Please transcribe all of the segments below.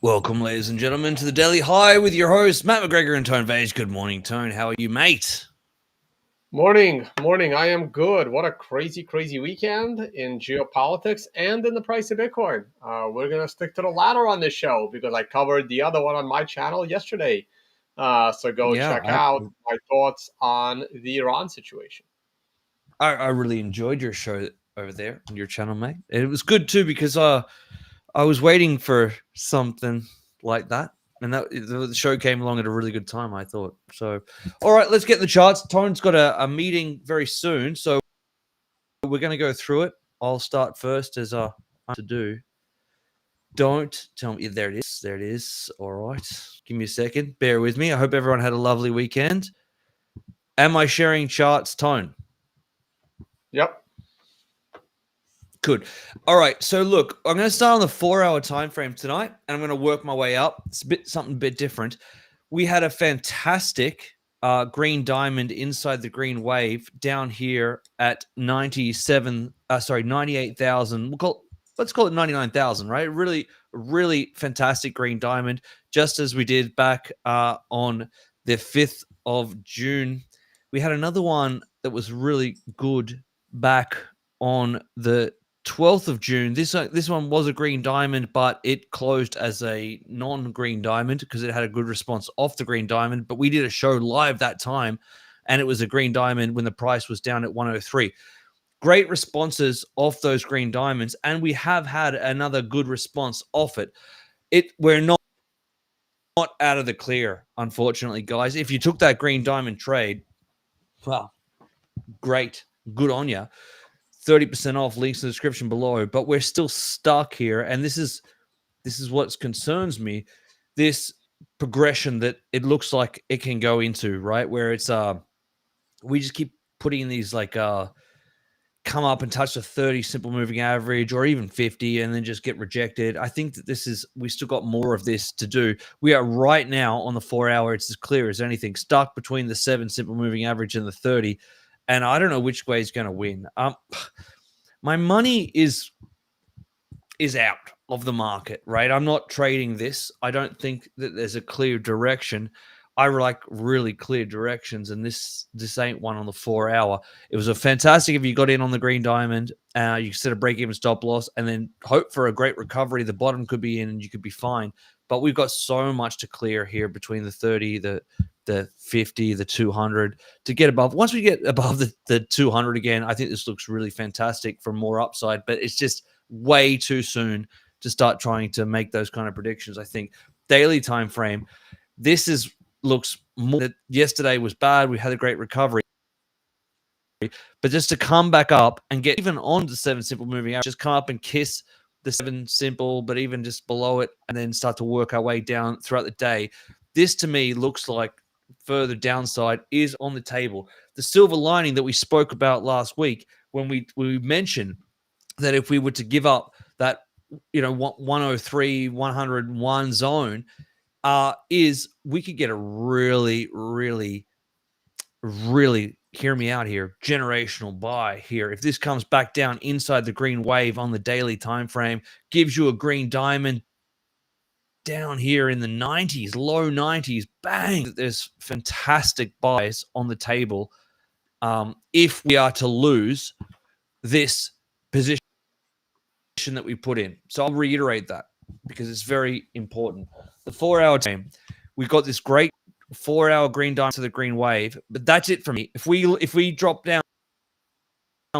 Welcome, ladies and gentlemen, to the Daily High with your host, Matt McGregor and Tone Vage. Good morning, Tone. How are you, mate? Morning. I am good. What a crazy weekend in geopolitics and in the price of Bitcoin. We're going to stick to the latter on this show because I covered the other one on my channel yesterday. So go check out my thoughts on the Iran situation. I really enjoyed your show over there on your channel, mate. It was good, too, because I was waiting for something like that. And the show came along at a really good time, I thought. So, all right, let's get the charts. Tone's got a meeting very soon, so we're going to go through it. I'll start first, as I to do. Don't tell me. There it is. There it is. All right. Give me a second. Bear with me. I hope everyone had a lovely weekend. Am I sharing charts, Tone? Yep. Good. All right. So look, I'm going to start on the 4-hour time frame tonight, and I'm going to work my way up. It's something a bit different. We had a fantastic green diamond inside the green wave down here at 98,000. Let's call it 99,000, right? Really fantastic green diamond, just as we did back on the 5th of June. We had another one that was really good back on the 12th of June. This one was a green diamond, but it closed as a non-green diamond because it had a good response off the green diamond. But we did a show live that time, and it was a green diamond when the price was down at 103. Great responses off those green diamonds, and we have had another good response off it. We're not out of the clear, unfortunately, guys. If you took that green diamond trade, well, great, good on you. 30% off, links in the description below, but we're still stuck here. And this is what concerns me, this progression that it looks like it can go into, right? Where it's, we just keep putting these come up and touch the 30 simple moving average or even 50 and then just get rejected. I think that we still got more of this to do. We are right now on the 4-hour. It's as clear as anything, stuck between the 7 simple moving average and the 30. And I don't know which way is going to win. My money is out of the market, right? I'm not trading this. I don't think that there's a clear direction. I like really clear directions, and this ain't one on the 4-hour. It was a fantastic if you got in on the green diamond. You set a break-even stop loss and then hope for a great recovery. The bottom could be in and you could be fine. But we've got so much to clear here between the 30, the 50, the 200 to get above. Once we get above the 200 again, I think this looks really fantastic for more upside, but it's just way too soon to start trying to make those kind of predictions. I think daily time frame, looks more that yesterday was bad. We had a great recovery, but just to come back up and get even on the 7 simple moving average, just come up and kiss the 7 simple, but even just below it, and then start to work our way down throughout the day. This to me looks like further downside is on the table. The silver lining that we spoke about last week when we mentioned that if we were to give up that 103, 101 zone, is we could get a really, hear me out here, generational buy here. If this comes back down inside the green wave on the daily time frame, gives you a green diamond down here in the 90s, low 90s, bang, there's fantastic buys on the table if we are to lose this position that we put in. So I'll reiterate that because it's very important. The 4-hour time, we've got this great 4-hour green diamond to the green wave, but that's it for me. If we drop down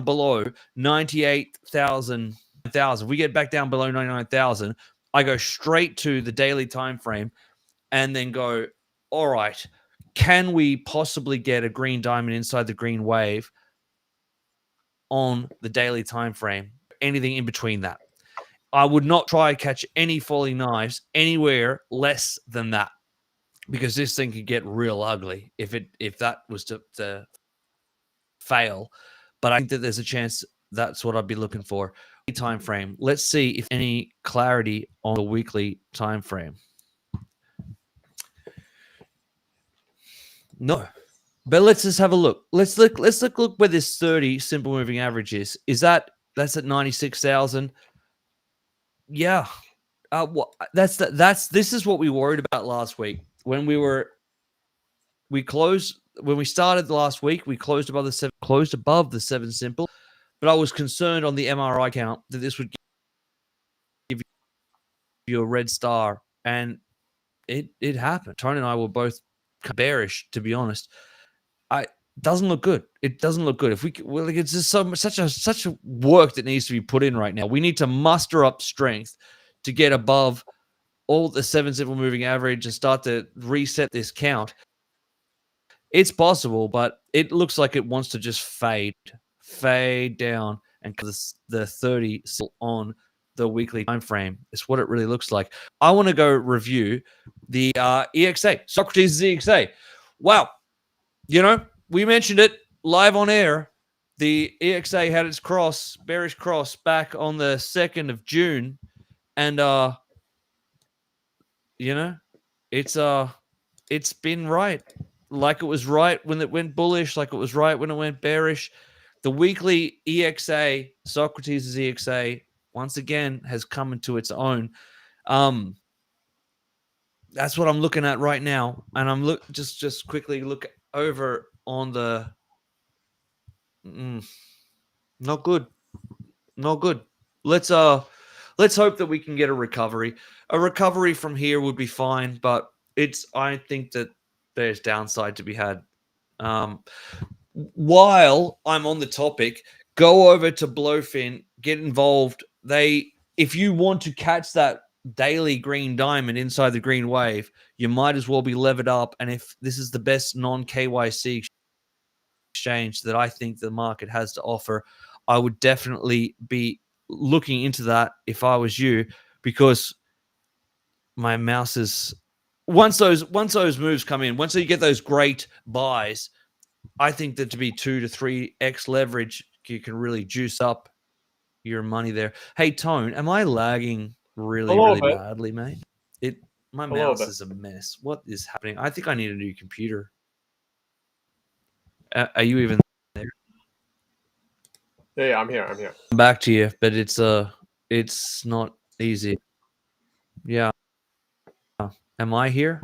below 98,000, we get back down below 99,000, I go straight to the daily time frame and then go, all right, can we possibly get a green diamond inside the green wave on the daily time frame? Anything in between that. I would not try to catch any falling knives anywhere less than that, because this thing could get real ugly if that was to fail. But I think that there's a chance that's what I'd be looking for. Time frame. Let's see if any clarity on the weekly time frame. No. But let's just have a look. Let's look where this 30 simple moving average is. That's at 96,000. Yeah. This is what we worried about last week when we closed when we started last week. We closed above the 7 simple, but I was concerned on the MRI count that this would give you a red star, and it happened. Tony and I were both bearish, to be honest. Doesn't look good. It doesn't look good. If it's just such a work that needs to be put in right now. We need to muster up strength to get above all the 7 simple moving average and start to reset this count. It's possible, but it looks like it wants to just fade down, and the 30 still on the weekly time frame. It's what it really looks like. I want to go review the EXA, Socrates EXA. Wow. We mentioned it live on air. The EXA had its bearish cross back on the 2nd of June. And, it's been right. Like it was right when it went bullish, like it was right when it went bearish. The weekly EXA, Socrates EXA, once again has come into its own. That's what I'm looking at right now, and I'm just quickly look over on the. Not good. Let's hope that we can get a recovery. A recovery from here would be fine, but I think that there's downside to be had. While I'm on the topic, go over to Blowfin, get involved. If you want to catch that daily green diamond inside the green wave, you might as well be levered up. And if this is the best non-KYC exchange that I think the market has to offer, I would definitely be looking into that if I was you, because my mouse is once those moves come in, once you get those great buys, I think that to be 2 to 3x leverage, you can really juice up your money there. Hey, Tone, am I lagging really badly, mate? My mouse is a mess. What is happening? I think I need a new computer. Are you even there? Yeah, I'm here. I'm back to you, but it's not easy. Yeah. Am I here?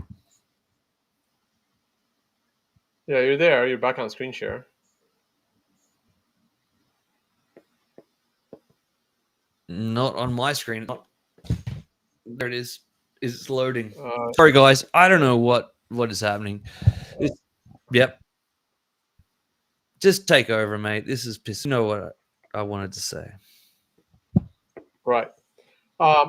Yeah, you're there. You're back on screen share. Not on my screen. There it is. It's loading. Sorry, guys. I don't know what is happening. Yep. Just take over, mate. This is piss. You know what I wanted to say. Right.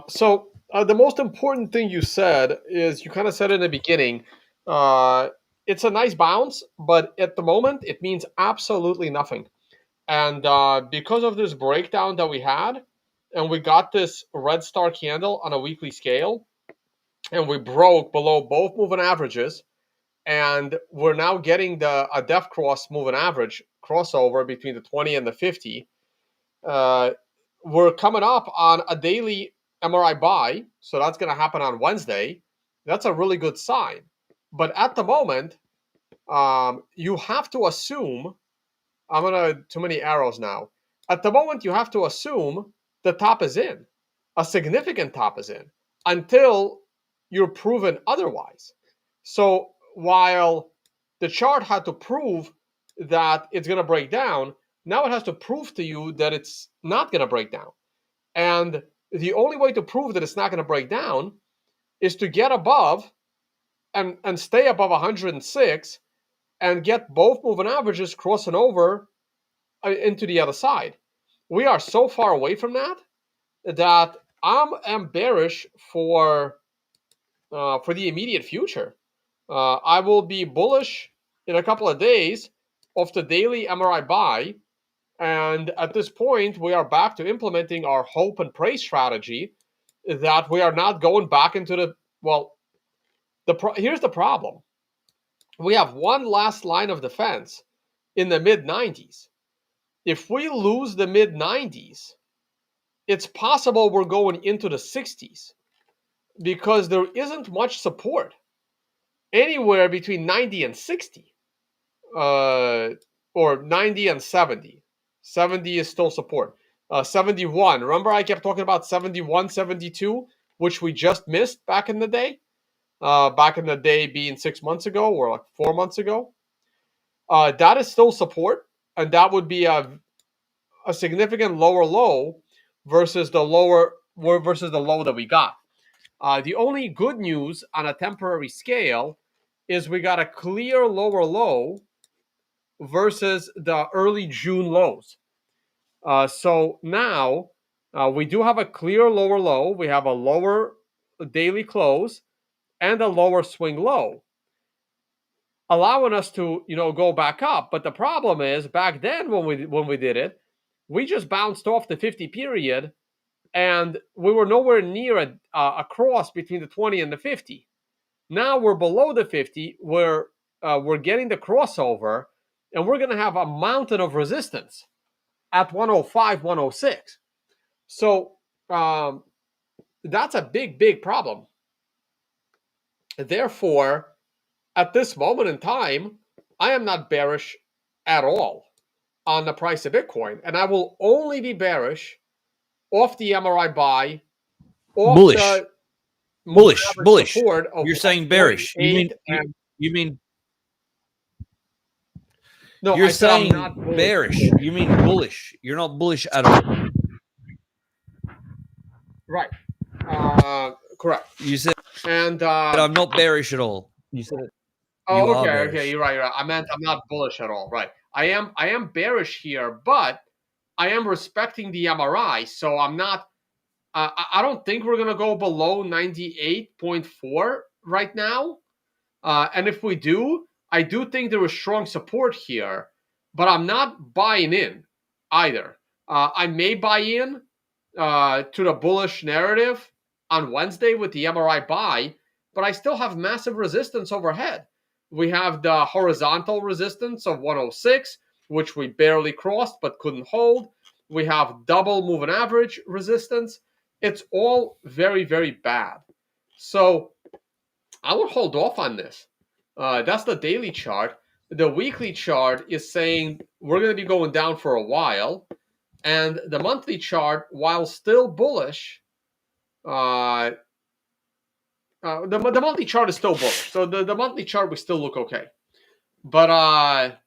So the most important thing you said is you kind of said in the beginning, it's a nice bounce, but at the moment it means absolutely nothing. And because of this breakdown that we had, and we got this red star candle on a weekly scale, and we broke below both moving averages, and we're now getting a def cross moving average crossover between the 20 and the 50. We're coming up on a daily MRI buy, so that's going to happen on Wednesday. That's a really good sign. But at the moment, you have to assume, too many arrows now. At the moment, you have to assume the top is in. A significant top is in until you're proven otherwise. So while the chart had to prove that it's going to break down, now it has to prove to you that it's not going to break down. And the only way to prove that it's not going to break down is to get above and stay above 106 and get both moving averages crossing over into the other side. We are so far away from that I'm bearish for the immediate future. I will be bullish in a couple of days of the daily MRI buy. And at this point, we are back to implementing our hope and pray strategy that we are not going back into here's the problem. We have one last line of defense in the mid 90s. If we lose the mid 90s, it's possible we're going into the 60s because there isn't much support anywhere between 90 and 60, or 90 and 70. 70 is still support. 71. Remember I kept talking about 71, 72? which we just missed back in the day. Back in the day being 6 months ago or like 4 months ago. That is still support, and that would be a significant lower low versus the low that we got. The only good news on a temporary scale is we got a clear lower low versus the early June lows. So now we do have a clear lower low. We have a lower daily close and a lower swing low, allowing us to go back up. But the problem is back then when we did it, we just bounced off the 50 period, and we were nowhere near a cross between the 20 and the 50. Now we're below the 50. We're getting the crossover, and we're going to have a mountain of resistance at 105, 106. So that's a big problem. Therefore, at this moment in time, I am not bearish at all on the price of Bitcoin, and I will only be bearish off the MRI buy, off bullish, the bullish. support of You're saying bearish. You mean no? You're I said saying I'm not bearish. You mean bullish. You're not bullish at all. Right. Correct. You said and I'm not bearish at all. You said it. Oh, okay. You're right. I meant I'm not bullish at all. Right. I am bearish here, but I am respecting the MRI, so I'm not. I don't think we're gonna go below 98.4 right now. And if we do, I do think there is strong support here, but I'm not buying in either. I may buy in to the bullish narrative on Wednesday with the MRI buy, but I still have massive resistance overhead. We have the horizontal resistance of 106, which we barely crossed but couldn't hold. We have double moving average resistance. It's all very bad. So I would hold off on this. That's the daily chart. The weekly chart is saying we're going to be going down for a while. And the monthly chart, while still bullish, the monthly chart is still bullish. So the monthly chart would still look okay. But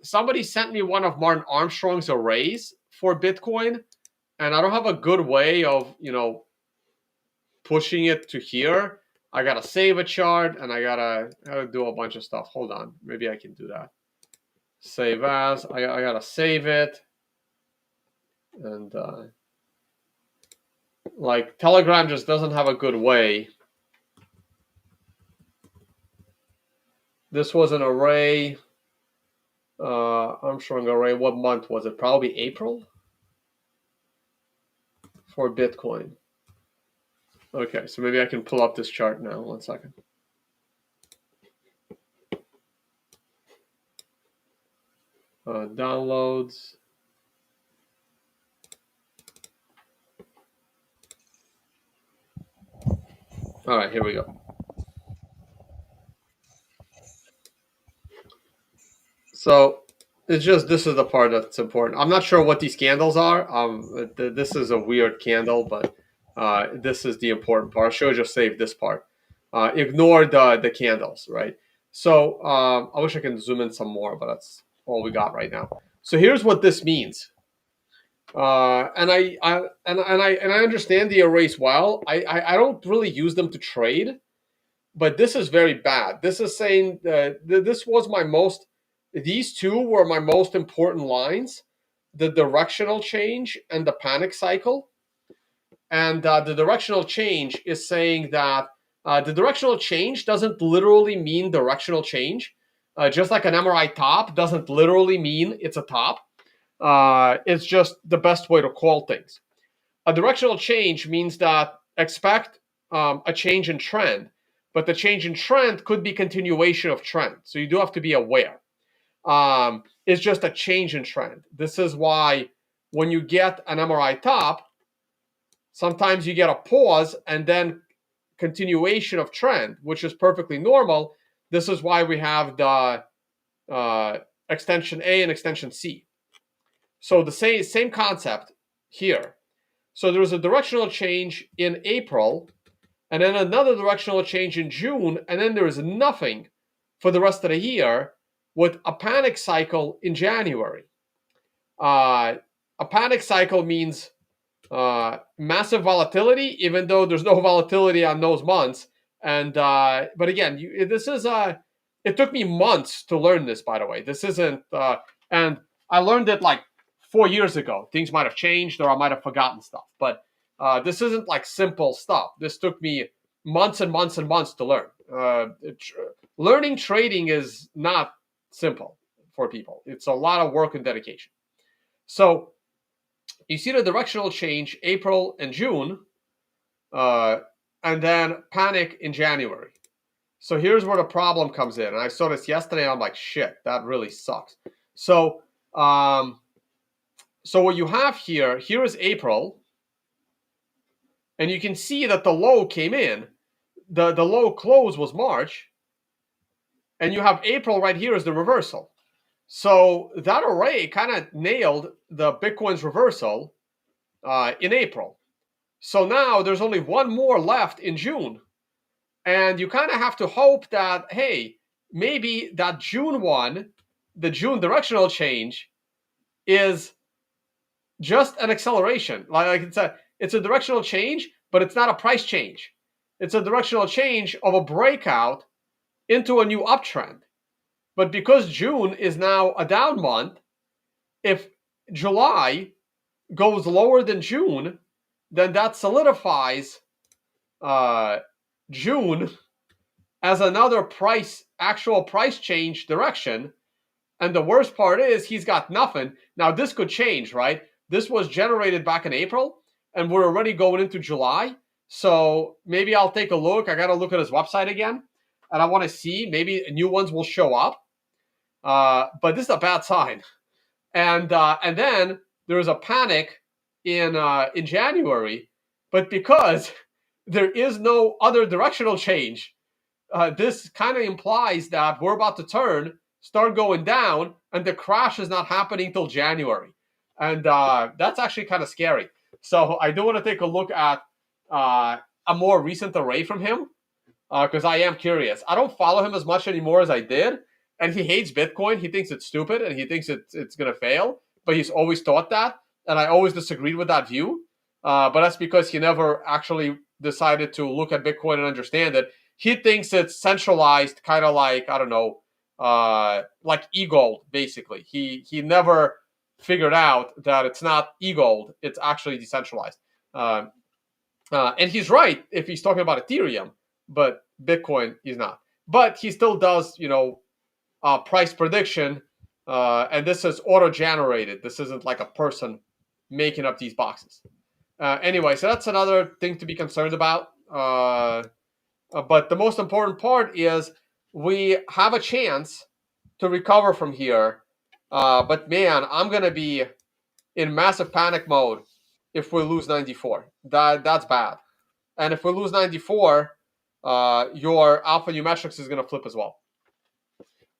somebody sent me one of Martin Armstrong's arrays for Bitcoin, and I don't have a good way of, pushing it to here. I got to save a chart, and I got to do a bunch of stuff. Hold on. Maybe I can do that. Save as. I got to save it. And like Telegram just doesn't have a good way. This was an array, Armstrong array. What month was it? Probably April for Bitcoin. Okay, so maybe I can pull up this chart now. 1 second. Downloads. All right, here we go. So it's just, this is the part that's important. I'm not sure what these candles are. This is a weird candle, but this is the important part. I should just save this part. Ignore the candles, right? So I wish I can zoom in some more, but that's all we got right now. So here's what this means. And I understand the arrays well. I don't really use them to trade, but this is very bad. This is saying this was my most. These two were my most important lines: the directional change and the panic cycle. And the directional change is saying that the directional change doesn't literally mean directional change. Just like an MRI top doesn't literally mean it's a top. It's just the best way to call things. A directional change means that expect a change in trend, but the change in trend could be continuation of trend. So you do have to be aware. It's just a change in trend. This is why when you get an MRI top, sometimes you get a pause and then continuation of trend, which is perfectly normal. This is why we have the extension A and extension C. So the same concept here. So there was a directional change in April, and then another directional change in June, and then there is nothing for the rest of the year, with a panic cycle in January. A panic cycle means massive volatility, even though there's no volatility on those months. And but again, this is it took me months to learn this. By the way, this isn't, and I learned it like 4 years ago. Things might have changed, or I might have forgotten stuff. But this isn't like simple stuff. This took me months and months and months to learn. Learning trading is not simple for people. It's a lot of work and dedication. So you see the directional change April and June, and then panic in January. So here's where the problem comes in. And I saw this yesterday, and I'm like, shit, that really sucks. So, so what you have here is April, and you can see that the low came in. The low close was March, and you have April right here as the reversal. So that array kind of nailed the Bitcoin's reversal in April. So now there's only one more left in June. And you kind of have to hope that, hey, maybe that June one, the June directional change, is just an acceleration. Like it's a directional change, but it's not a price change. It's a directional change of a breakout into a new uptrend. But because June is now a down month, if July goes lower than June, then that solidifies June as another actual price change direction. And the worst part is he's got nothing. Now this could change, right? This was generated back in April, and we're already going into July. So maybe I'll take a look. I got to look at his website again, and I want to see maybe new ones will show up. But this is a bad sign. And then there's a panic in January, but because there is no other directional change, this kind of implies that we're about to start going down, and the crash is not happening till January. And that's actually kind of scary. So I do want to take a look at a more recent array from him, because I am curious. I don't follow him as much anymore as I did, and he hates Bitcoin. He thinks it's stupid, and he thinks it's going to fail, but he's always thought that, and I always disagreed with that view. But that's because he never actually decided to look at Bitcoin and understand it. He thinks it's centralized, kind of like, I don't know, like e-gold, basically. He never figured out that it's not e-gold, it's actually decentralized. And he's right if he's talking about Ethereum, but Bitcoin he's not. But he still does, price prediction, and this is auto-generated. This isn't like a person making up these boxes. Anyway, so that's another thing to be concerned about. But the most important part is we have a chance to recover from here. But man, I'm going to be in massive panic mode if we lose 94. That's bad. And if we lose 94, your alpha numerics is going to flip as well.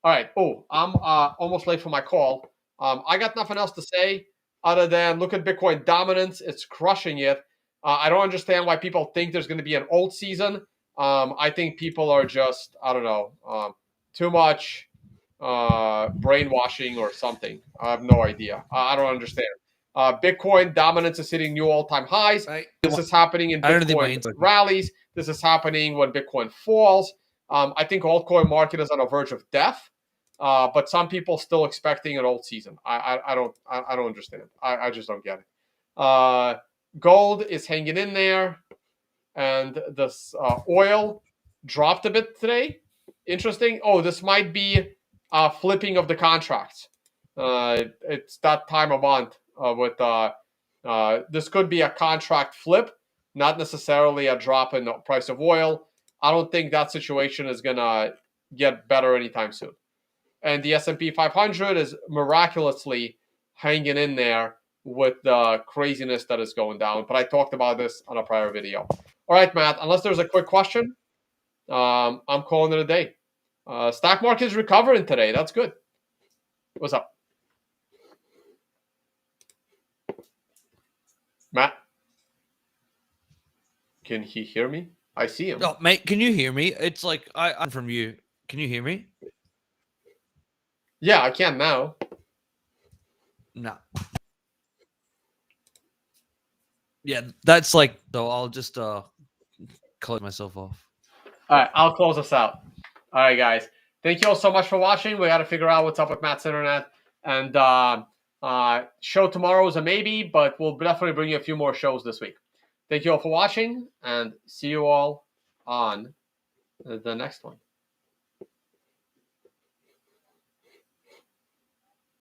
All right. Oh, I'm almost late for my call. I got nothing else to say other than look at Bitcoin dominance. It's crushing it. I don't understand why people think there's going to be an old season. I think people are just, I don't know, too much brainwashing or something. I have no idea. I don't understand. Bitcoin dominance is hitting new all-time highs. This is happening in Bitcoin rallies. This is happening when Bitcoin falls. I think altcoin market is on the verge of death. But some people still expecting an old season. I don't understand. I just don't get it. Gold is hanging in there, and this oil dropped a bit today. Interesting. Oh, this might be flipping of the contracts. It's that time of month with this could be a contract flip, not necessarily a drop in the price of oil. I don't think that situation is gonna get better anytime soon. And the S&P 500 is miraculously hanging in there with the craziness that is going down. But I talked about this on a prior video. All right, Matt, unless there's a quick question, I'm calling it a day. Stock market is recovering today. That's good. What's up? Matt? Can he hear me? I see him. Oh, mate, can you hear me? It's like I'm from you. Can you hear me? Yeah, I can now. No. Yeah, that's like though. I'll just close myself off. All right, I'll close us out. All right, guys. Thank you all so much for watching. We got to figure out what's up with Matt's internet. And show tomorrow is a maybe, but we'll definitely bring you a few more shows this week. Thank you all for watching, and see you all on the next one.